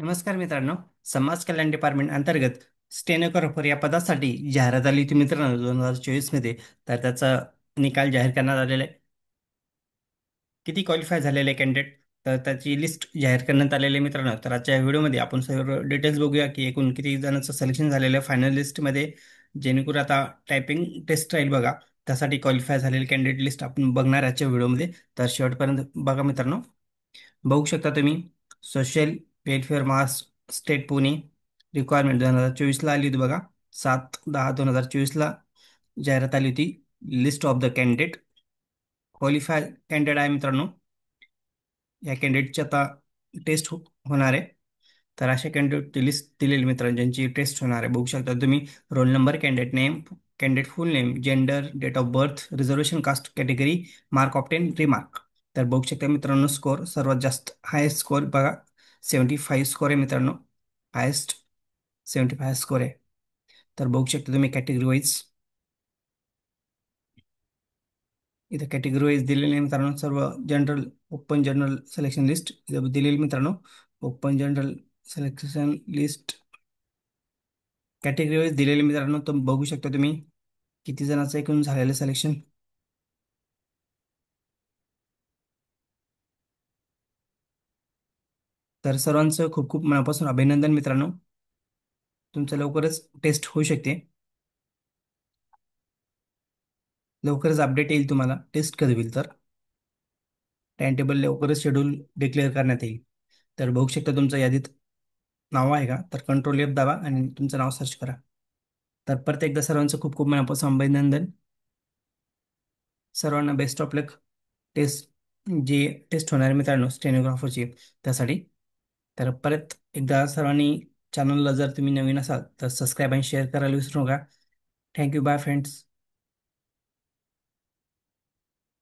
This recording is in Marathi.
नमस्कार मित्रांनो. समाज कल्याण डिपार्टमेंट अंतर्गत स्टेनोग्राफर या पदासाठी जाहिरात आली होती मित्रांनो 2024 मध्ये. तर त्याचा निकाल जाहीर करण्यात आलेला आहे. किती क्वालिफाय झालेले कॅन्डिडेट तर त्याची लिस्ट जाहीर करण्यात आलेली आहे मित्रांनो. तर आजच्या व्हिडिओमध्ये आपण सर्व डिटेल्स बघूया की एकूण किती जणांचं सिलेक्शन झालेलं आहे फायनल लिस्टमध्ये. जेणेकरून आता टायपिंग टेस्ट राहील बघा. त्यासाठी क्वालिफाय झालेली कॅन्डिडेट लिस्ट आपण बघणार आजच्या व्हिडिओमध्ये. तर शेवटपर्यंत बघा मित्रांनो. बघू शकता तुम्ही सोशल वेलफेअर मास स्टेट पुणे रिक्वायरमेंट 2024ला आली होती बघा. 7/10/2024ला जाहिरात आली होती. List of the candidate qualify candidate आहे मित्रांनो. या कॅन्डिडेटची आता टेस्ट होणार आहे. तर अशा कॅन्डिडेटची लिस्ट दिलेली मित्रांनो ज्यांची टेस्ट होणार आहे. बघू शकता तुम्ही roll number, candidate name, candidate full name, gender, date of birth, reservation caste category, mark of 10, remark. तर बघू शकता मित्रांनो स्कोर सर्वात जास्त हायेस्ट स्कोर बघा 75 स्कोर आहे मित्रांनो. हायेस्ट 75 स्कोर आहे. तर बघू शकता तुम्ही कॅटेगरी वाईज इथं कॅटेगरी वाईज दिलेले आहे मित्रांनो. सर्व general open general selection list इथं दिलेली मित्रांनो. Open general selection list category wise दिलेले मित्रांनो. तर बघू शकता तुम्ही किती जणांचं एकूण झालेलं सिलेक्शन. तर सर्वांचं खूप खूप मनापासून अभिनंदन मित्रांनो. तुमचं लवकरच टेस्ट होऊ शकते. लवकरच अपडेट येईल तुम्हाला टेस्ट कधी होईल तर. टाइम टेबल लवकरच शेड्यूल डिक्लेअर करण्यात येईल. तर बघू शकता तुमचं यादीत नाव आहे का तर कंट्रोल F दाबा आणि तुमचं नाव सर्च करा. तर परत एकदा सर्वांचं खूप खूप मनापासून अभिनंदन. सर्वांना बेस्ट ऑफ लक. टेस्ट जे टेस्ट होणार आहे मित्रांनो स्टेनोग्राफरची त्यासाठी. तर परत एकदा सर्वांनी चॅनलला जर तुम्ही नवीन असाल तर सबस्क्राईब आणि शेअर करायला विसरू नका. थँक्यू. Bye friends.